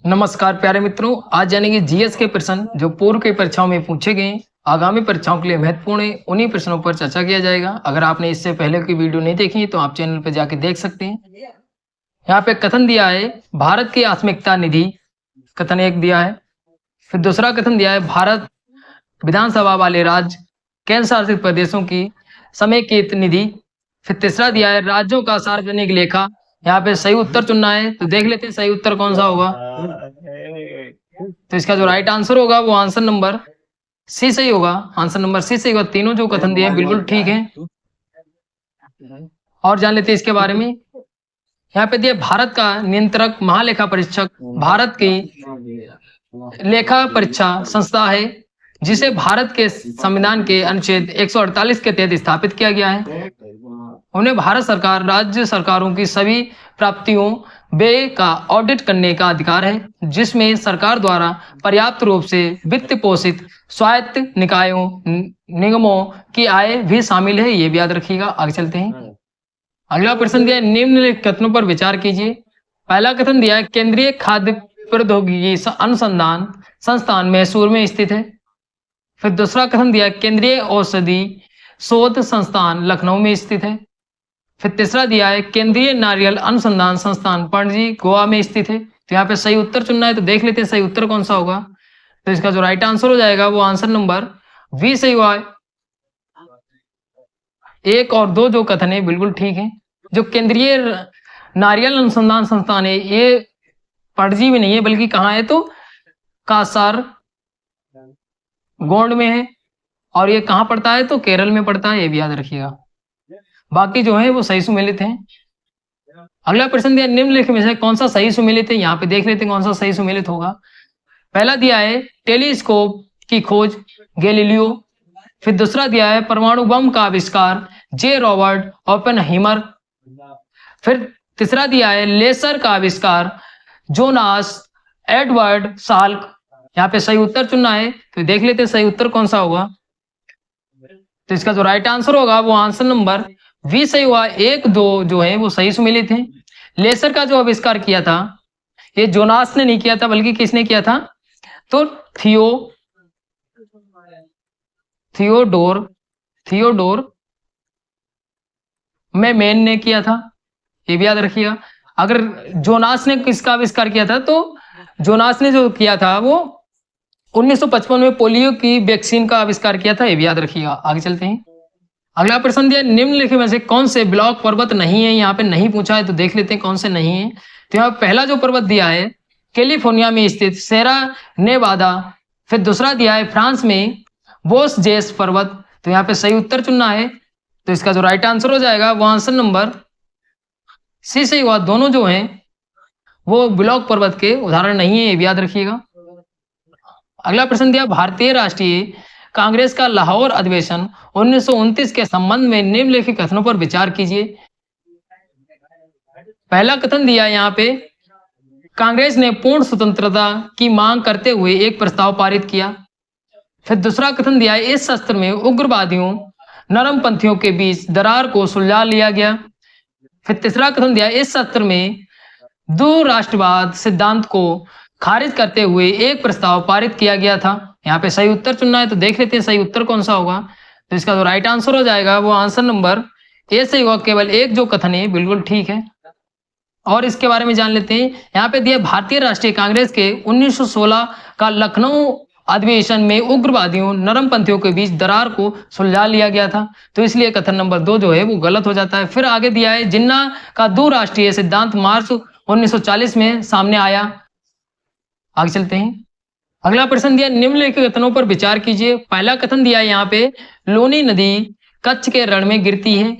नमस्कार प्यारे मित्रों, आज जानेंगे जीएस के प्रश्न जो पूर्व की परीक्षाओं में पूछे गए आगामी परीक्षाओं के लिए महत्वपूर्ण है। उन्हीं प्रश्नों पर चर्चा किया जाएगा। अगर आपने इससे पहले की वीडियो नहीं देखी तो आप चैनल पर जाके देख सकते हैं। यहाँ पे कथन दिया है भारत की आत्मिकता निधि, कथन एक दिया है। फिर दूसरा कथन दिया है भारत विधानसभा वाले राज्य केंद्र शासित प्रदेशों की समेकित निधि। फिर तीसरा दिया है राज्यों का सार्वजनिक लेखा। यहाँ पे सही उत्तर चुनना है, तो देख लेते हैं सही उत्तर कौन सा होगा। तो इसका जो राइट आंसर होगा वो आंसर नंबर सी सही होगा। आंसर नंबर सी सही होगा। तीनों जो कथन दिए हैं बिल्कुल ठीक है। और जान लेते हैं इसके बारे में। यहाँ पे दिया भारत का नियंत्रक महालेखा परीक्षक भारत की लेखा परीक्षा संस्था है, जिसे भारत के संविधान के अनुच्छेद 148 के तहत स्थापित किया गया है। उन्हें भारत सरकार राज्य सरकारों की सभी प्राप्तियों व्यय का ऑडिट करने का अधिकार है, जिसमें सरकार द्वारा पर्याप्त रूप से वित्त पोषित स्वायत्त निकायों निगमों की आय भी शामिल है। ये भी याद रखिएगा। आगे चलते हैं। अगला प्रश्न दिया है निम्नलिखित कथनों पर विचार कीजिए। पहला कथन दिया है केंद्रीय खाद्य प्रौद्योगिकी अनुसंधान संस्थान मैसूर में स्थित है। फिर दूसरा कथन दिया है केंद्रीय औषधि शोध संस्थान लखनऊ में स्थित है। फिर तीसरा दिया है केंद्रीय नारियल अनुसंधान संस्थान पणजी गोवा में स्थित है। तो यहाँ पे सही उत्तर चुनना है, तो देख लेते हैं सही उत्तर कौन सा होगा। तो इसका जो राइट आंसर हो जाएगा वो आंसर नंबर बी सही हुआ है। एक और दो जो कथन है बिल्कुल ठीक है। जो केंद्रीय नारियल अनुसंधान संस्थान है ये पणजी में नहीं है, बल्कि कहाँ है तो कासार गोंड में है। और ये कहाँ पड़ता है तो केरल में पड़ता है, ये भी याद रखिएगा। बाकी जो है वो सही सुमेलित हैं। अगला प्रश्न दिया निम्नलिखित में से कौन सा सही सुमेलित है। यहाँ पे देख लेते हैं कौन सा सही सुमेलित होगा। पहला दिया है टेलीस्कोप की खोज गैलीलियो। फिर दूसरा दिया है परमाणु बम का आविष्कार जे रॉबर्ट ओपेनहाइमर। फिर तीसरा दिया है लेसर का आविष्कार जोनास एडवर्ड साल्क। यहाँ पे सही उत्तर चुनना है, तो देख लेते हैं सही उत्तर कौन सा होगा। तो इसका जो राइट आंसर होगा वो आंसर नंबर वी सही हुआ। एक दो जो है वो सही सुमेलित हैं। लेसर का जो आविष्कार किया था ये जोनास ने नहीं किया था, बल्कि किसने किया था तो थियोडोर मैन ने किया था। ये भी याद रखिएगा। अगर जोनास ने किसका आविष्कार किया था तो जोनास ने जो किया था वो 1955 में पोलियो की वैक्सीन का आविष्कार किया था। ये भी याद रखिएगा। आगे चलते हैं। अगला प्रश्न दिया निम्नलिखित में से कौन से ब्लॉक पर्वत नहीं है। यहाँ पे नहीं पूछा है, तो देख लेते हैं कौन से नहीं है। तो यहाँ पहला जो पर्वत दिया है कैलिफोर्निया में स्थित सेरा नेवादा। फिर दूसरा दिया है फ्रांस में बोस जेस पर्वत। तो यहाँ पे सही उत्तर चुनना है, तो इसका जो राइट आंसर हो जाएगा वो आंसर नंबर सी सही हुआ। दोनों जो हैं वो ब्लॉक पर्वत के उदाहरण नहीं है, ये भी याद रखिएगा। अगला प्रश्न दिया भारतीय राष्ट्रीय कांग्रेस का लाहौर अधिवेशन 1929 के संबंध में निम्नलिखित कथनों पर विचार कीजिए। पहला कथन दिया यहाँ पे कांग्रेस ने पूर्ण स्वतंत्रता की मांग करते हुए एक प्रस्ताव पारित किया। फिर दूसरा कथन दिया इस सत्र में उग्रवादियों नरमपंथियों के बीच दरार को सुलझा लिया गया। फिर तीसरा कथन दिया इस सत्र में दो राष्ट्रवाद सिद्धांत को खारिज करते हुए एक प्रस्ताव पारित किया गया था। यहाँ पे सही उत्तर चुनना है, तो देख लेते हैं सही उत्तर कौन सा होगा। तो इसका जो राइट आंसर हो जाएगा वो आंसर नंबर ए सही होगा। केवल एक जो कथन है बिल्कुल ठीक है। और इसके बारे में जान लेते हैं। यहाँ पे दिया भारतीय राष्ट्रीय कांग्रेस के 1916 का लखनऊ अधिवेशन में उग्रवादियों नरमपंथियों के बीच दरार को सुलझा लिया गया था, तो इसलिए कथन नंबर 2 जो है वो गलत हो जाता है। फिर आगे दिया है जिन्ना का दो राष्ट्रीय सिद्धांत मार्च 1940 में सामने आया। आगे चलते हैं। अगला प्रश्न दिया निम्नलिखित कथनों पर विचार कीजिए। पहला कथन दिया है यहाँ पे लूनी नदी कच्छ के रण में गिरती है।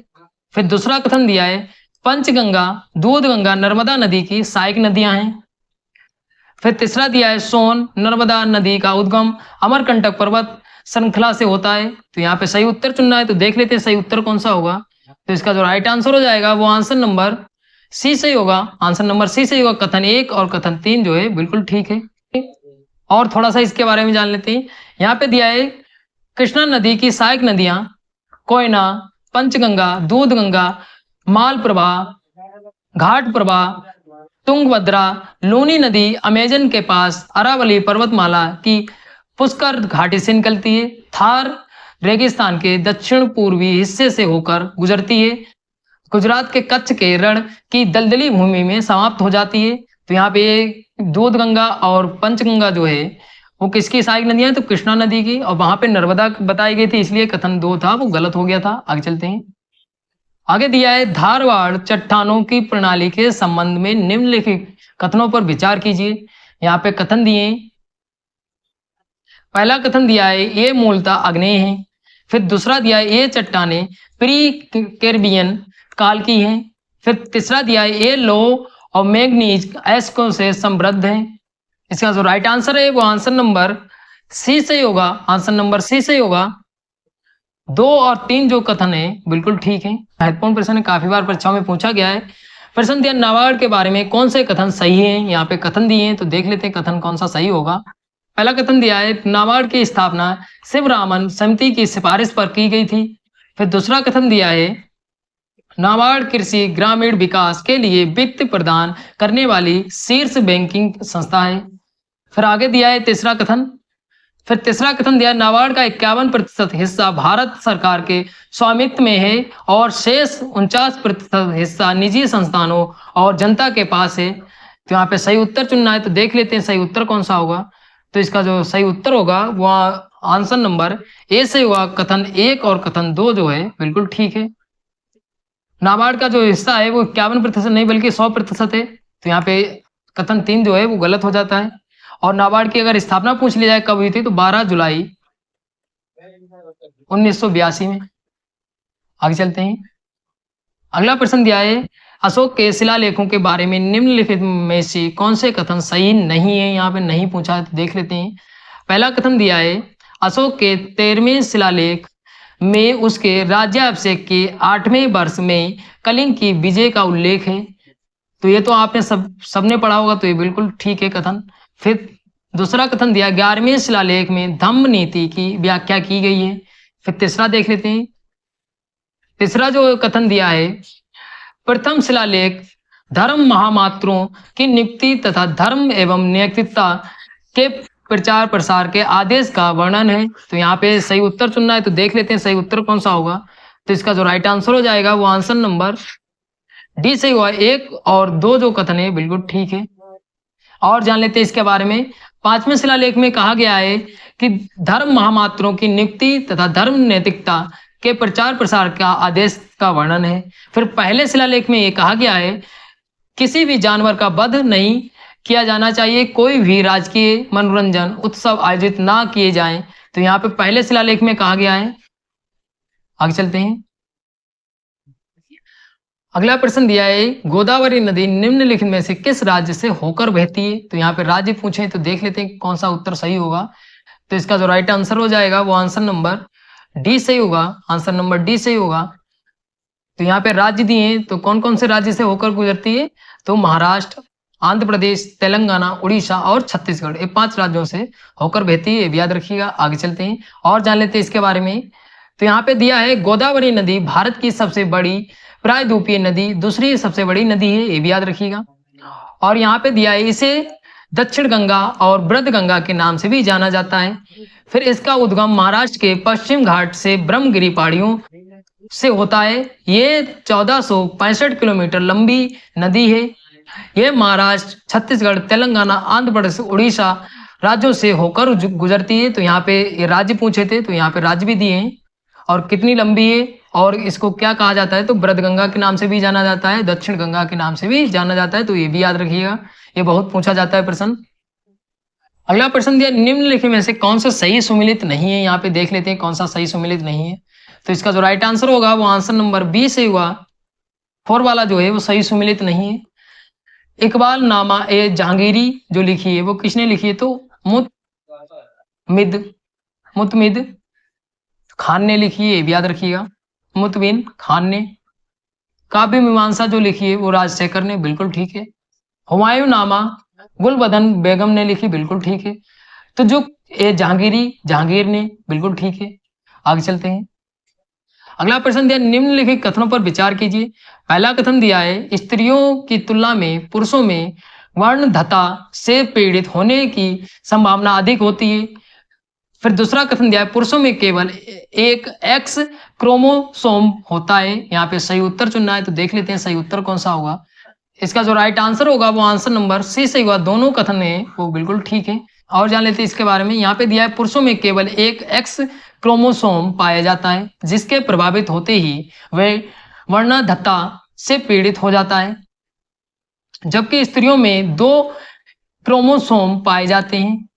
फिर दूसरा कथन दिया है पंचगंगा दूधगंगा नर्मदा नदी की सहायक नदियां हैं। फिर तीसरा दिया है सोन नर्मदा नदी का उद्गम अमरकंटक पर्वत श्रृंखला से होता है। तो यहाँ पे सही उत्तर चुनना है, तो देख लेते हैं सही उत्तर कौन सा होगा। तो इसका जो राइट आंसर हो जाएगा वो आंसर नंबर सी सही होगा। आंसर नंबर सी सही होगा। कथन 1 और कथन 3 जो है बिल्कुल ठीक है। और थोड़ा सा इसके बारे में जान लेते हैं। यहाँ पे दिया है कृष्णा नदी की सहायक नदियां कोयना पंचगंगा दूधगंगा मालप्रभा घाटप्रभा तुंगभद्रा लूनी नदी अमेजन के पास अरावली पर्वतमाला की पुष्कर घाटी से निकलती है। थार रेगिस्तान के दक्षिण पूर्वी हिस्से से होकर गुजरती है। गुजरात के कच्छ के रण की दलदली भूमि में समाप्त हो जाती है। तो यहाँ पे दूध गंगा और पंचगंगा जो है वो किसकी सहायक नदियां हैं? तो कृष्णा नदी की, और वहां पे नर्मदा बताई गई थी, इसलिए कथन 2 था वो गलत हो गया था। आगे चलते हैं। आगे दिया है धारवाड़ चट्टानों की प्रणाली के संबंध में निम्नलिखित कथनों पर विचार कीजिए। यहाँ पे कथन दिए। पहला कथन दिया है ये मूलतः आग्नेय है। फिर दूसरा दिया है ये चट्टानें प्री कैरिबियन काल की हैं। फिर तीसरा दिया है ये लो और मैग्नीज एस्को से समृद्ध है। इसका जो राइट आंसर है वो आंसर नंबर सी से होगा। आंसर नंबर सी से होगा। 2 और 3 जो कथन है बिल्कुल ठीक है। महत्वपूर्ण प्रश्न है, काफी बार परीक्षाओं में पूछा गया है। प्रश्न दिया नाबार्ड के बारे में कौन से कथन सही है। यहाँ पे कथन दिए हैं तो देख लेते हैं कथन कौन सा सही होगा। पहला कथन दिया है नाबार्ड की स्थापना शिवरामन समिति की सिफारिश पर की गई थी। फिर दूसरा कथन दिया है नाबार्ड कृषि ग्रामीण विकास के लिए वित्त प्रदान करने वाली शीर्ष बैंकिंग संस्था है। फिर आगे दिया है तीसरा कथन। फिर तीसरा कथन दिया नाबार्ड का 51% हिस्सा भारत सरकार के स्वामित्व में है और शेष 49% हिस्सा निजी संस्थानों और जनता के पास है। तो यहाँ पे सही उत्तर चुनना है, तो देख लेते हैं सही उत्तर कौन सा होगा। तो इसका जो सही उत्तर होगा वो आंसर नंबर ए से होगा। कथन 1 और कथन 2 जो है बिल्कुल ठीक है। नाबार्ड का जो हिस्सा है वो 51% नहीं बल्कि 100% है। तो यहाँ पे कथन 3 जो है वो गलत हो जाता है। और नाबार्ड की अगर स्थापना पूछ ली जाए कब हुई थी तो 12 जुलाई 1982 में। आगे चलते हैं। अगला प्रश्न दिया है अशोक के शिलालेखों के बारे में निम्नलिखित में से कौन से कथन सही नहीं है। यहाँ पे नहीं पूछा है तो देख लेते हैं। पहला कथन दिया है अशोक के 13वें शिलालेख में उसके राज्याभिषेक के 8वें वर्ष में कलिंग की विजय का उल्लेख है। तो ये तो आपने सबने पढ़ा होगा, तो ये बिल्कुल ठीक है कथन। फिर दूसरा कथन दिया 11वें शिलालेख में धम्म नीति की व्याख्या की गई है। फिर तीसरा देख लेते हैं। तीसरा जो कथन दिया है प्रथम शिलालेख धर्म महामात्रों की नियुक्ति तथा धर्म एवं नैतिकता के प्रचार प्रसार के आदेश का वर्णन है। तो यहाँ पे सही उत्तर चुनना है, तो देख लेते हैं सही उत्तर कौन सा होगा। तो इसका जो राइट आंसर हो जाएगा वो आंसर नंबर डी से हुआ। 1 और 2 जो कथन है बिल्कुल ठीक है। और जान लेते हैं इसके बारे में। 5वें शिलालेख में कहा गया है कि धर्म महामात्रों की नियुक्ति तथा धर्म नैतिकता के प्रचार प्रसार का आदेश का वर्णन है। फिर पहले शिलालेख में ये कहा गया है किसी भी जानवर का वध नहीं किया जाना चाहिए, कोई भी राजकीय मनोरंजन उत्सव आयोजित ना किए जाएं। तो यहाँ पे पहले शिलालेख में कहा गया है। आगे चलते हैं। अगला प्रश्न दिया है गोदावरी नदी निम्नलिखित में से किस राज्य से होकर बहती है। तो यहाँ पे राज्य पूछे तो देख लेते हैं कौन सा उत्तर सही होगा। तो इसका जो राइट आंसर हो जाएगा वो आंसर नंबर डी सही होगा। आंसर नंबर डी सही होगा। तो यहाँ पे राज्य दिए हैं, तो कौन कौन से राज्य से होकर गुजरती है। तो महाराष्ट्र, आंध्र प्रदेश, तेलंगाना, उड़ीसा और छत्तीसगढ़, ये 5 राज्यों से होकर बहती है, याद रखिएगा। आगे चलते हैं और जान लेते हैं इसके बारे में। तो यहाँ पे दिया है गोदावरी नदी भारत की सबसे बड़ी प्रायद्वीपीय नदी, दूसरी सबसे बड़ी नदी है, ये भी याद रखिएगा। और यहाँ पे दिया है इसे दक्षिण गंगा और वृद्ध गंगा के नाम से भी जाना जाता है। फिर इसका उद्गम महाराष्ट्र के पश्चिम घाट से ब्रह्मगिरी पहाड़ियों से होता है। ये 1465 किलोमीटर लंबी नदी है। ये महाराष्ट्र, छत्तीसगढ़, तेलंगाना, आंध्र प्रदेश, उड़ीसा राज्यों से होकर गुजरती है। तो यहाँ पे ये राज्य पूछे थे, तो यहाँ पे राज्य भी दिए हैं और कितनी लंबी है और इसको क्या कहा जाता है। तो वृद्ध गंगा के नाम से भी जाना जाता है, दक्षिण गंगा के नाम से भी जाना जाता है। तो ये भी याद रखिएगा, ये बहुत पूछा जाता है प्रश्न। अगला प्रश्न दिया निम्नलिखित में से कौन सा सही सुमिलित नहीं है। यहाँ पे देख लेते हैं कौन सा सही सुमिलित नहीं है। तो इसका जो राइट आंसर होगा वो आंसर नंबर बी से हुआ। 4 वाला जो है वो सही सुमिलित नहीं है। इकबाल नामा ए जहांगीरी जो लिखी है वो किसने लिखी है। तो मुतमिद खान ने लिखी है, याद रखिएगा। मुतमिन खान ने। काव्य मीमांसा जो लिखी है वो राजशेखर ने, बिल्कुल ठीक है। हुमायूं नामा गुलबदन बेगम ने लिखी, बिल्कुल ठीक है। तो जो जहांगीर ने, बिल्कुल ठीक है। आगे चलते हैं। अगला प्रश्न दिया, निम्नलिखित कथनों पर विचार कीजिए। पहला कथन दिया है, स्त्रियों की तुलना में पुरुषों में वर्णधता से पीड़ित होने की संभावना अधिक होती है। फिर दूसरा कथन दिया है, पुरुषों में केवल एक एक्स क्रोमोसोम होता है। यहाँ पे सही उत्तर चुनना है, तो देख लेते हैं सही उत्तर कौन सा होगा। इसका जो राइट आंसर होगा वो आंसर नंबर सी सही होगा। दोनों कथन है वो बिल्कुल ठीक है। और जान लेते हैं इसके बारे में। यहाँ पे दिया है, पुरुषों में केवल एक एक्स क्रोमोसोम पाया जाता है, जिसके प्रभावित होते ही वह वर्णधत्ता से पीड़ित हो जाता है, जबकि स्त्रियों में 2 क्रोमोसोम पाए जाते हैं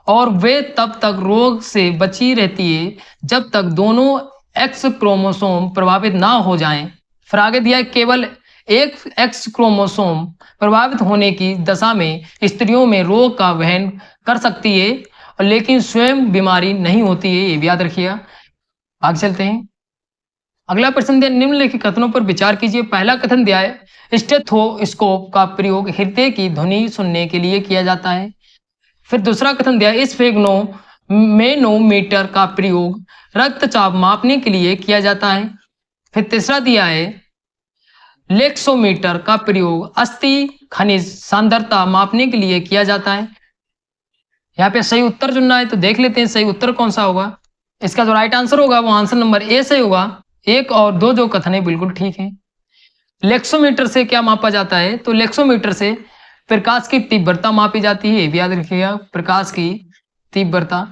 और वे तब तक रोग से बची रहती है जब तक दोनों एक्स क्रोमोसोम प्रभावित ना हो जाएं। फिर आगे दिया है, केवल एक एक्स क्रोमोसोम प्रभावित होने की दशा में स्त्रियों में रोग का वहन कर सकती है, लेकिन स्वयं बीमारी नहीं होती है, ये भी याद रखिएगा। आगे चलते हैं। अगला प्रश्न दिया, निम्नलिखित कथनों पर विचार कीजिए। पहला कथन दिया है, स्टेथोस्कोप का प्रयोग हृदय की ध्वनि सुनने के लिए किया जाता है। फिर दूसरा कथन दिया, इस मैनोमीटर का प्रयोग रक्तचाप मापने के लिए किया जाता है। फिर तीसरा दिया है, लेक्सोमीटर का प्रयोग अस्थि खनिज सांद्रता मापने के लिए किया जाता है। यहाँ पे सही उत्तर चुनना है, तो देख लेते हैं सही उत्तर कौन सा होगा। इसका जो राइट आंसर होगा वो आंसर नंबर ए सही होगा। 1 और 2 जो कथन है बिल्कुल ठीक है। लेक्सोमीटर से क्या मापा जाता है, तो लेक्सोमीटर से प्रकाश की तीव्रता मापी जाती है, ये भी याद रखिएगा, प्रकाश की तीव्रता।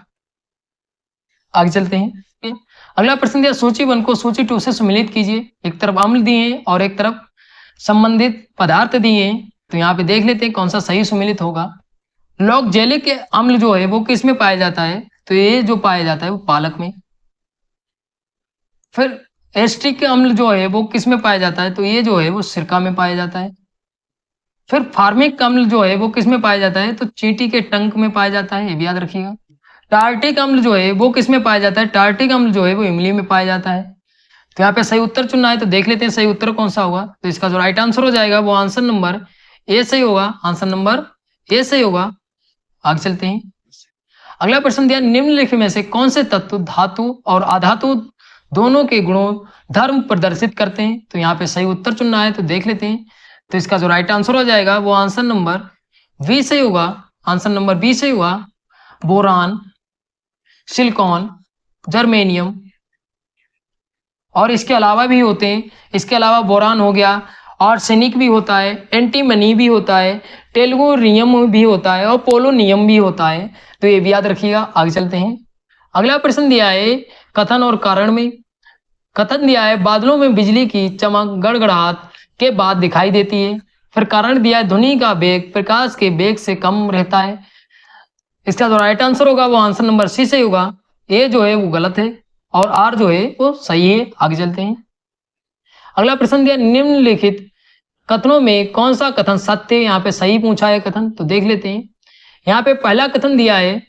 आगे चलते हैं। अगला प्रश्न दिया, सूची 1 को सूची 2 से सम्मिलित कीजिए। एक तरफ अम्ल दिए हैं और एक तरफ संबंधित पदार्थ दिए हैं, तो यहाँ पे देख लेते हैं कौन सा सही सम्मिलित होगा। लॉक्जेलिक अम्ल जो है वो किस में पाया जाता है, तो ये जो पाया जाता है वो पालक में। फिर एस्टिक अम्ल जो है वो किस में पाया जाता है, तो ये जो है वो सिरका में पाया जाता है। फिर फार्मिक अम्ल जो है वो किस में पाया जाता है, तो चींटी के टंक में पाया जाता है, ये भी याद रखिएगा। टार्टिक अम्ल जो है वो किस में पाया जाता है, टार्टिक अम्ल जो है वो इमली में पाया जाता है। तो यहाँ पे सही उत्तर चुनना है, तो देख लेते हैं सही उत्तर कौन सा होगा। तो इसका जो राइट आंसर हो जाएगा वो आंसर नंबर ए सही होगा। आंसर नंबर ए सही होगा। आगे चलते हैं। अगला प्रश्न दिया, निम्नलिखित में से कौन से तत्व धातु और अधातु दोनों के गुणों धर्म प्रदर्शित करते हैं, तो यहाँ पे सही उत्तर चुनना है, तो देख लेते हैं। तो इसका जो राइट आंसर हो जाएगा वो आंसर नंबर बी सही होगा। आंसर नंबर बी सही होगा। बोरान, सिलिकॉन, जर्मेनियम और इसके अलावा भी होते हैं। इसके अलावा बोरान हो गया, आर्सेनिक भी होता है, एंटीमनी भी होता है, टेलुरियम भी होता है और पोलोनियम भी होता है, तो ये भी याद रखिएगा। आगे चलते हैं। अगला प्रश्न दिया है कथन और कारण में। कथन दिया है, बादलों में बिजली की चमक गड़गड़ाहट के बाद दिखाई देती है। फिर कारण दिया है, ध्वनि का वेग प्रकाश के वेग से कम रहता है। इसका जो राइट आंसर होगा वो आंसर नंबर सी सही होगा। ए जो है वो गलत है और आर जो है वो सही है। आगे चलते हैं। अगला प्रश्न दिया, निम्नलिखित कथनों में कौन सा कथन सत्य है, यहाँ पे सही पूछा है कथन, तो देख लेते हैं। यहाँ पे पहला कथन दिया है,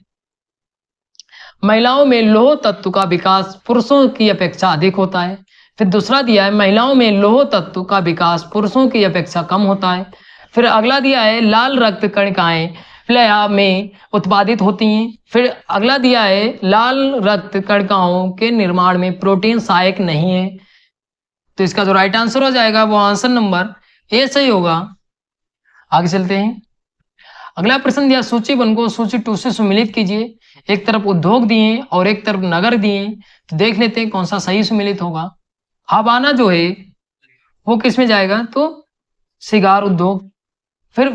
महिलाओं में लौह तत्व का विकास पुरुषों की अपेक्षा अधिक होता है। फिर दूसरा दिया है, महिलाओं में लौह तत्व का विकास पुरुषों की अपेक्षा कम होता है। फिर अगला दिया है, लाल रक्त कणिकाएं प्लेहा में उत्पादित होती हैं। फिर अगला दिया है, लाल रक्त कणिकाओं के निर्माण में प्रोटीन सहायक नहीं है। तो इसका जो राइट आंसर हो जाएगा वो आंसर नंबर ए सही होगा। आगे चलते हैं। अगला प्रश्न दिया, सूची 1 को सूची 2 से सम्मिलित कीजिए। एक तरफ उद्योग दिए और एक तरफ नगर दिए, तो देख लेते हैं कौन सा सही सम्मिलित होगा। हवाना जो है वो किस में जाएगा, तो सिगार उद्योग। फिर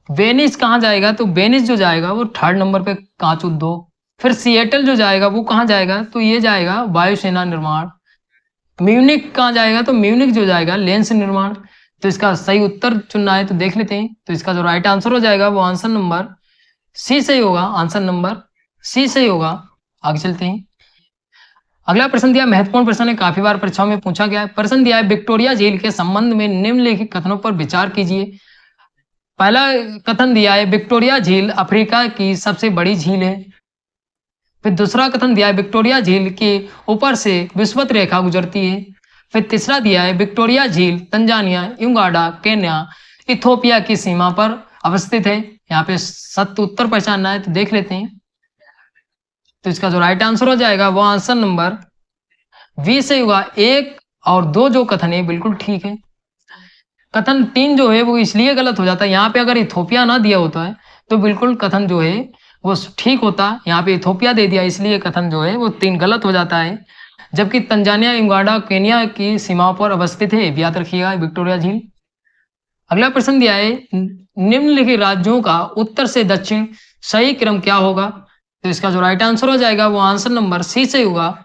वेनिस कहाँ जाएगा, तो वेनिस जो जाएगा वो 3rd नंबर पे कांच उद्योग। फिर सिएटल जो जाएगा वो कहाँ जाएगा, तो ये जाएगा वायुसेना निर्माण। म्यूनिक कहाँ जाएगा, तो म्यूनिक जो जाएगा लेंस निर्माण। तो इसका सही उत्तर चुनना है, तो देख लेते हैं। तो इसका जो राइट आंसर हो जाएगा वो आंसर नंबर सी सही होगा। आंसर नंबर सी सही होगा। आगे चलते हैं। अगला प्रश्न दिया, महत्वपूर्ण प्रश्न है, काफी बार परीक्षाओं में पूछा गया है। प्रश्न दिया है, विक्टोरिया झील के संबंध में निम्नलिखित कथनों पर विचार कीजिए। पहला कथन दिया है, विक्टोरिया झील अफ्रीका की सबसे बड़ी झील है। फिर दूसरा कथन दिया है, विक्टोरिया झील के ऊपर से विषुवत रेखा गुजरती है। फिर तीसरा दिया है, विक्टोरिया झील तंजानिया, युगांडा, केन्या, इथोपिया की सीमा पर अवस्थित है। यहाँ पे सत्य उत्तर पहचानना है, तो देख लेते हैं। तो इसका जो राइट आंसर हो जाएगा वो आंसर नंबर बी सही होगा। 1 और 2 जो कथन है बिल्कुल ठीक है। कथन 3 जो है वो इसलिए गलत हो जाता है, यहाँ पे अगर इथोपिया ना दिया होता है तो बिल्कुल कथन जो है वो ठीक होता। यहाँ पे इथोपिया दे दिया इसलिए कथन जो है वो 3 गलत हो जाता है। जबकि तंजानिया युगांडा केनिया की सीमाओं पर अवस्थित है, याद रखिएगा विक्टोरिया झील। अगला प्रश्न दिया है निम्नलिखित राज्यों का उत्तर से दक्षिण सही क्रम क्या होगा? तो इसका जो राइट आंसर हो जाएगा वो आंसर नंबर सी से होगा।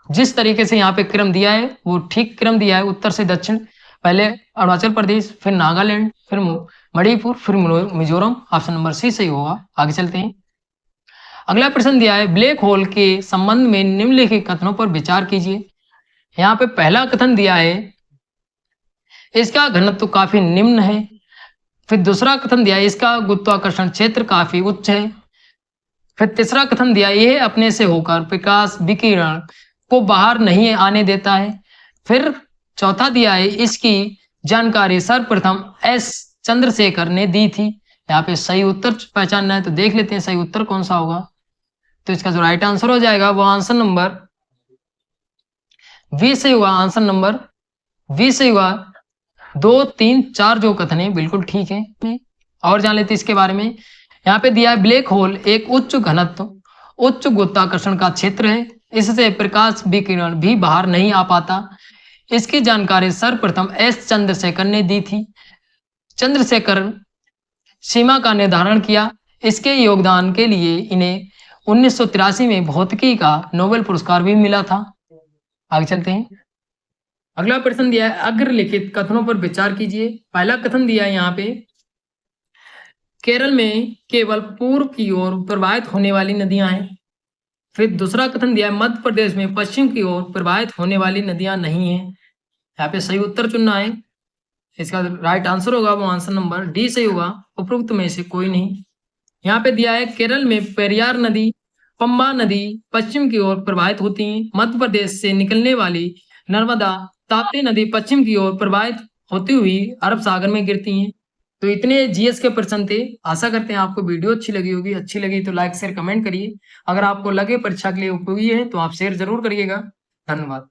जिस तरीके से यहाँ पे क्रम दिया है वो ठीक क्रम दिया है, उत्तर से दक्षिण। पहले अरुणाचल प्रदेश, फिर नागालैंड, फिर मणिपुर, फिर मिजोरम। ऑप्शन नंबर सी सही होगा। आगे चलते हैं। अगला प्रश्न दिया है ब्लैक होल के संबंध में निम्नलिखित कथनों पर विचार कीजिए। यहाँ पे पहला कथन दिया है इसका घनत्व काफी निम्न है। फिर दूसरा कथन दिया है इसका गुरुत्वाकर्षण क्षेत्र काफी उच्च है। फिर तीसरा कथन दिया यह अपने से होकर प्रकाश विकिरण को बाहर नहीं आने देता है। फिर चौथा दिया है इसकी जानकारी सर्वप्रथम एस चंद्रशेखर ने दी थी। यहाँ पे सही उत्तर पहचानना है तो देख लेते हैं सही उत्तर कौन सा होगा। तो इसका जो राइट आंसर हो जाएगा वो आंसर नंबर बी से हुआ। आंसर नंबर बी से हुआ। 2, 3, 4 जो कथन है बिल्कुल ठीक है। और जान लेते इसके बारे में। यहाँ पे दिया है ब्लैक होल एक उच्च घनत्व उच्च गुरुत्वाकर्षण का क्षेत्र है, इससे प्रकाश विकिरण भी बाहर नहीं आ पाता। इसकी जानकारी सर्वप्रथम एस चंद्रशेखर ने दी थी। चंद्रशेखर सीमा का निर्धारण किया। इसके योगदान के लिए इन्हें 1983 में भौतिकी का नोबेल पुरस्कार भी मिला था। आगे चलते हैं। अगला प्रश्न दिया है अग्रलिखित कथनों पर विचार कीजिए। पहला कथन दिया है यहाँ पे केरल में केवल पूर्व की ओर प्रवाहित होने वाली नदियां हैं। फिर दूसरा कथन दिया है मध्य प्रदेश में पश्चिम की ओर प्रवाहित होने वाली नदियां नहीं है। यहाँ पे सही उत्तर चुनना है। इसका राइट आंसर होगा वो आंसर नंबर डी सही होगा। उपरोक्त में से कोई नहीं। यहाँ पे दिया है केरल में पेरियार नदी पंबा नदी पश्चिम की ओर प्रवाहित होती हैं। मध्य प्रदेश से निकलने वाली नर्मदा ताप्ती नदी पश्चिम की ओर प्रवाहित होती हुई अरब सागर में गिरती हैं। तो इतने जीएस के प्रश्न थे। आशा करते हैं आपको वीडियो अच्छी लगी होगी। अच्छी लगी तो लाइक शेयर कमेंट करिए। अगर आपको लगे परीक्षा के लिए उपयोगी है तो आप शेयर जरूर करिएगा। धन्यवाद।